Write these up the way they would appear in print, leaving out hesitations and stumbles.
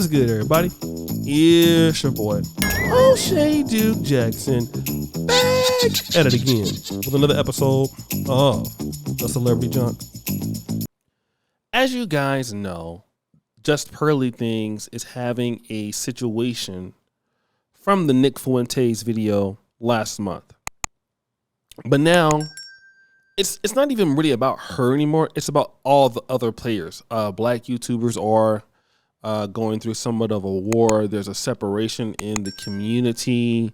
What's good, everybody? It's your boy, O'Shea Duke Jackson, back at it again with another episode of The Celebrity Junk. As you guys know, Just Pearly Things is having a situation from the Nick Fuentes video last month. But now, it's not even really about her anymore. It's about all the other players. Black YouTubers are going through somewhat of a war. There's a separation in the community.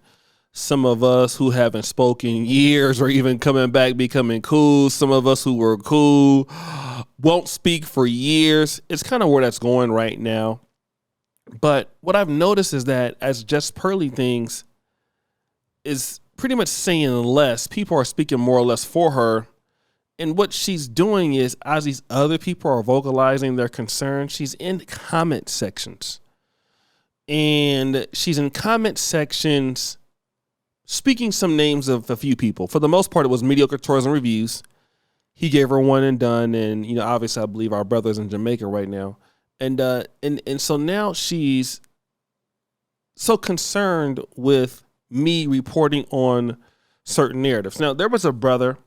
Some of us who haven't spoken in years or even coming back becoming cool. Some of us who were cool won't speak for years. It's kind of where that's going right now. But what I've noticed is that as Just Pearly Things is pretty much saying less, people are speaking more or less for her. And what she's doing is, as these other people are vocalizing their concerns, she's in comment sections. And she's in comment sections speaking some names of a few people. For the most part, it was Mediocre Tourism Reviews. He gave her one and done. And, obviously, I believe our brother's in Jamaica right now. And so now she's so concerned with me reporting on certain narratives. Now, there was a brother.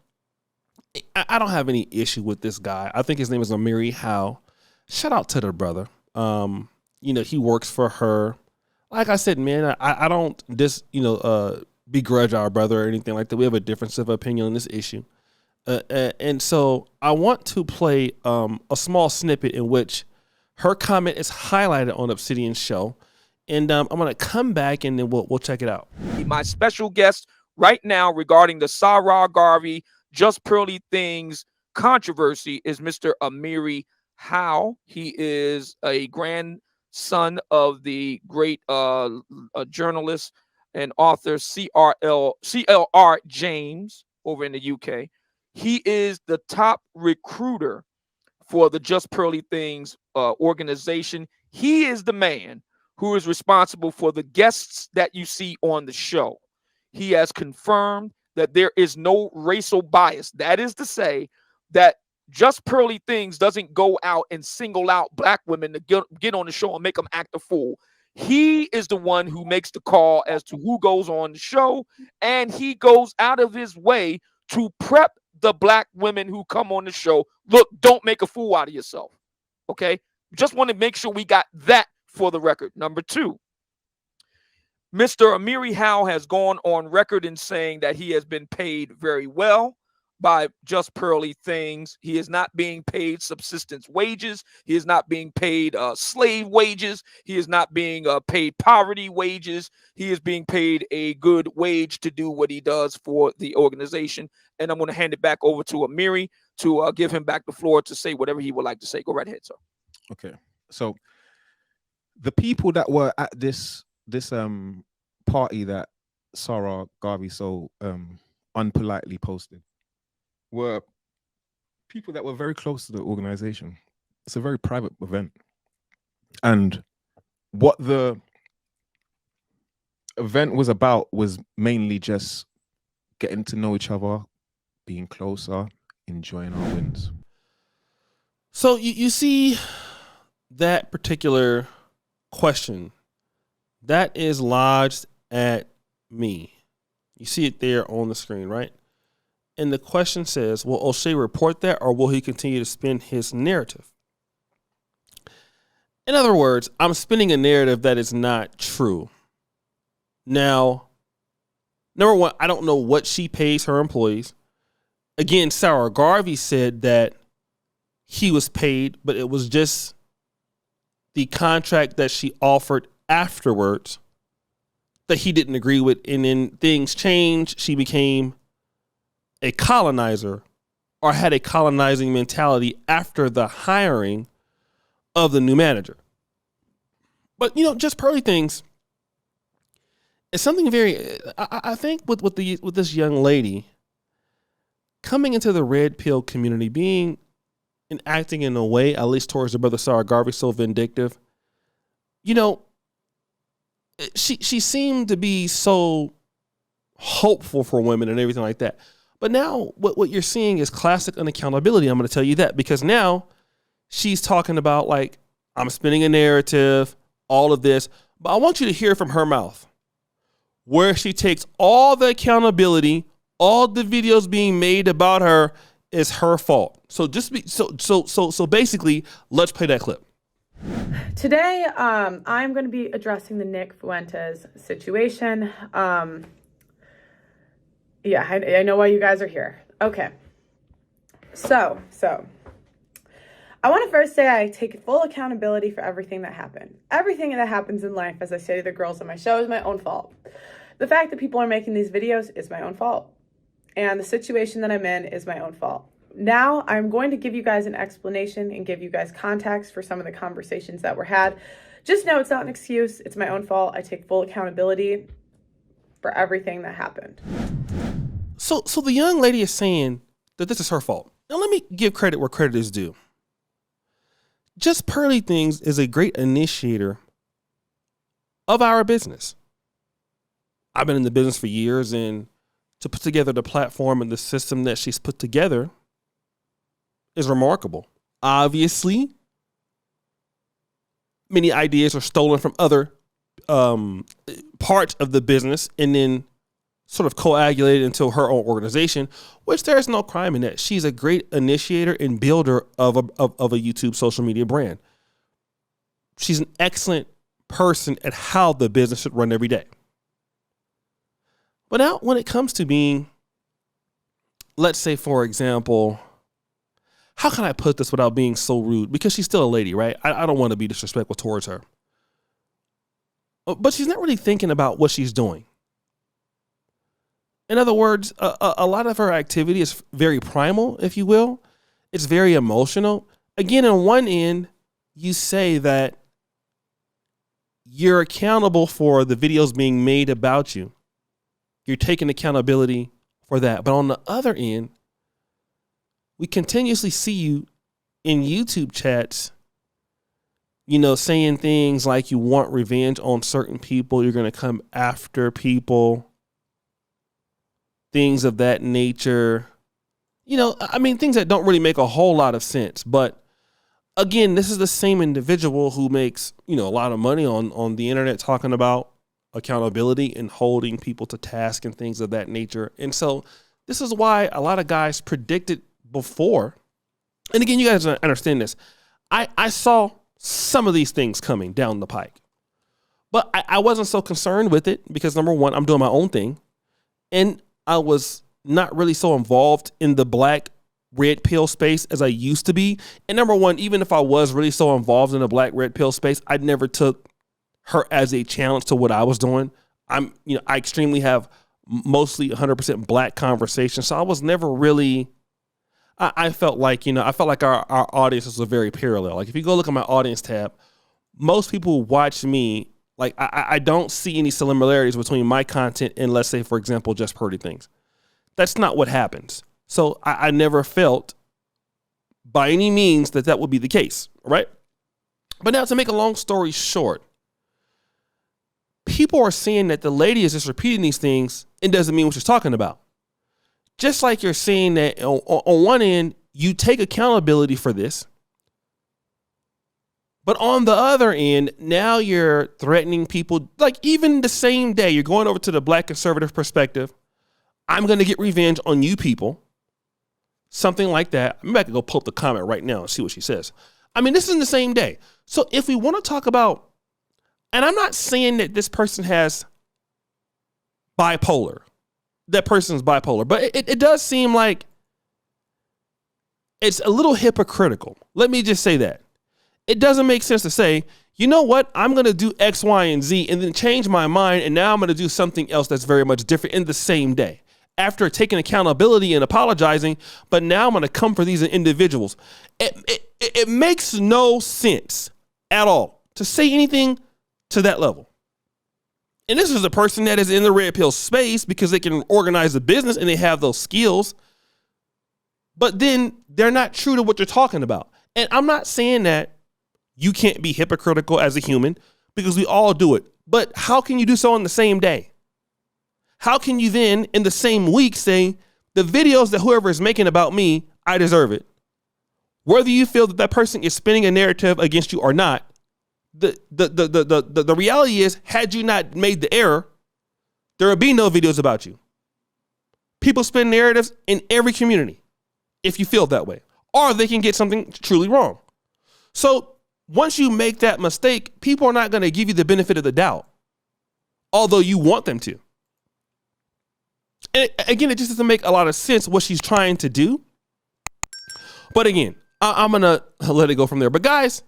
I don't have any issue with this guy. I think his name is Amiri Howe. Shout out to the brother. He works for her. Like I said, man, I don't begrudge our brother or anything like that. We have a difference of opinion on this issue. And so I want to play a small snippet in which her comment is highlighted on Obsidian's show. And I'm going to come back and then we'll check it out. My special guest right now regarding the Sarah Garvey Just Pearly Things controversy is Mr. Amiri Howe. He is a grandson of the great journalist and author C.L.R. James over in the UK. He is the top recruiter for the Just Pearly Things organization. He is the man who is responsible for the guests that you see on the show. He has confirmed that there is no racial bias. That is to say that Just Pearly Things doesn't go out and single out black women to get on the show and make them act a fool. He is the one who makes the call as to who goes on the show, and he goes out of his way to prep the black women who come on the show. Look, don't make a fool out of yourself. Okay? Just want to make sure we got that for the record. Number two, Mr. Amiri Howe has gone on record in saying that he has been paid very well by Just Pearly Things. He is not being paid subsistence wages. He is not being paid slave wages. He is not being paid poverty wages. He is being paid a good wage to do what he does for the organization. And I'm going to hand it back over to Amiri to give him back the floor to say whatever he would like to say. Go right ahead, sir. Okay. So the people that were at this party that Sarah Garvey so unpolitely posted were people that were very close to the organization. It's a very private event. And what the event was about was mainly just getting to know each other, being closer, enjoying our wins. So you see that particular question that is lodged at me. You see it there on the screen, right? And the question says, will O'Shea report that, or will he continue to spin his narrative? In other words, I'm spinning a narrative that is not true. Now, number one, I don't know what she pays her employees. Again, Sarah Garvey said that he was paid, but it was just the contract that she offered afterwards that he didn't agree with. And then things changed. She became a colonizer or had a colonizing mentality after the hiring of the new manager. But, Just Pearly Things is something very, I think with this young lady coming into the red pill community, being and acting in a way, at least towards her brother Sarah Garvey, so vindictive. She seemed to be so hopeful for women and everything like that. But now what you're seeing is classic unaccountability. I'm going to tell you that, because now she's talking about, like, I'm spinning a narrative. all of this, but I want you to hear from her mouth where she takes all the accountability, all the videos being made about her is her fault. So so basically, let's play that clip. Today, I'm going to be addressing the Nick Fuentes situation. Yeah, I know why you guys are here. Okay. So I want to first say I take full accountability for everything that happened. Everything that happens in life, as I say to the girls on my show, is my own fault. The fact that people are making these videos is my own fault. And the situation that I'm in is my own fault. Now I'm going to give you guys an explanation and give you guys context for some of the conversations that were had. Just know it's not an excuse. It's my own fault. I take full accountability for everything that happened. So the young lady is saying that this is her fault. Now let me give credit where credit is due. Just Pearly Things is a great initiator of our business. I've been in the business for years, and to put together the platform and the system that she's put together is remarkable. Obviously, many ideas are stolen from other parts of the business and then sort of coagulated into her own organization, which there is no crime in that. She's a great initiator and builder of a YouTube social media brand. She's an excellent person at how the business should run every day. But now when it comes to being, let's say, for example, how can I put this without being so rude? Because she's still a lady, right? I don't want to be disrespectful towards her. But she's not really thinking about what she's doing. In other words, a lot of her activity is very primal, if you will. It's very emotional. Again, on one end, you say that you're accountable for the videos being made about you. You're taking accountability for that. But on the other end, we continuously see you in YouTube chats, saying things like you want revenge on certain people. You're going to come after people. Things of that nature, things that don't really make a whole lot of sense. But again, this is the same individual who makes, a lot of money on the internet talking about accountability and holding people to task and things of that nature. And so this is why a lot of guys predicted before. And again, you guys understand this. I saw some of these things coming down the pike, but I wasn't so concerned with it because, number one, I'm doing my own thing. And I was not really so involved in the black red pill space as I used to be. And number one, even if I was really so involved in the black red pill space, I never took her as a challenge to what I was doing. I extremely have mostly 100% black conversations. So I was never really, I felt like our audiences were very parallel. Like if you go look at my audience tab, most people who watch me, like, I don't see any similarities between my content and, let's say, for example, Just Pearly Things. That's not what happens. So I never felt by any means that would be the case, right? But now, to make a long story short, people are seeing that the lady is just repeating these things and doesn't mean what she's talking about. Just like you're saying that on one end, you take accountability for this. But on the other end, now you're threatening people. Like even the same day, you're going over to the black conservative perspective. I'm going to get revenge on you people. Something like that. I'm about to go pull up the comment right now and see what she says. This is in the same day. So if we want to talk about, and I'm not saying that this person has bipolar. That person's bipolar. But it does seem like it's a little hypocritical. Let me just say that. It doesn't make sense to say, you know what, I'm going to do X, Y, and Z and then change my mind. And now I'm going to do something else that's very much different in the same day. After taking accountability and apologizing, but now I'm going to come for these individuals. It makes no sense at all to say anything to that level. And this is a person that is in the red pill space because they can organize a business and they have those skills. But then they're not true to what you're talking about. And I'm not saying that you can't be hypocritical as a human because we all do it. But how can you do so on the same day? How can you then in the same week say the videos that whoever is making about me, I deserve it? Whether you feel that person is spinning a narrative against you or not, the reality is, had you not made the error, there would be no videos about you. People spin narratives in every community if you feel that way, or they can get something truly wrong. So once you make that mistake, people are not going to give you the benefit of the doubt, although you want them to. And again, it just doesn't make a lot of sense what she's trying to do. But again, I'm going to let it go from there. But guys,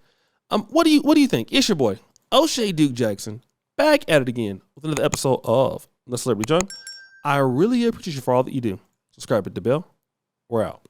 what do you think? It's your boy, O'Shea Duke Jackson, back at it again with another episode of The Celebrity Junk. I really appreciate you for all that you do. Subscribe, hit the bell. We're out.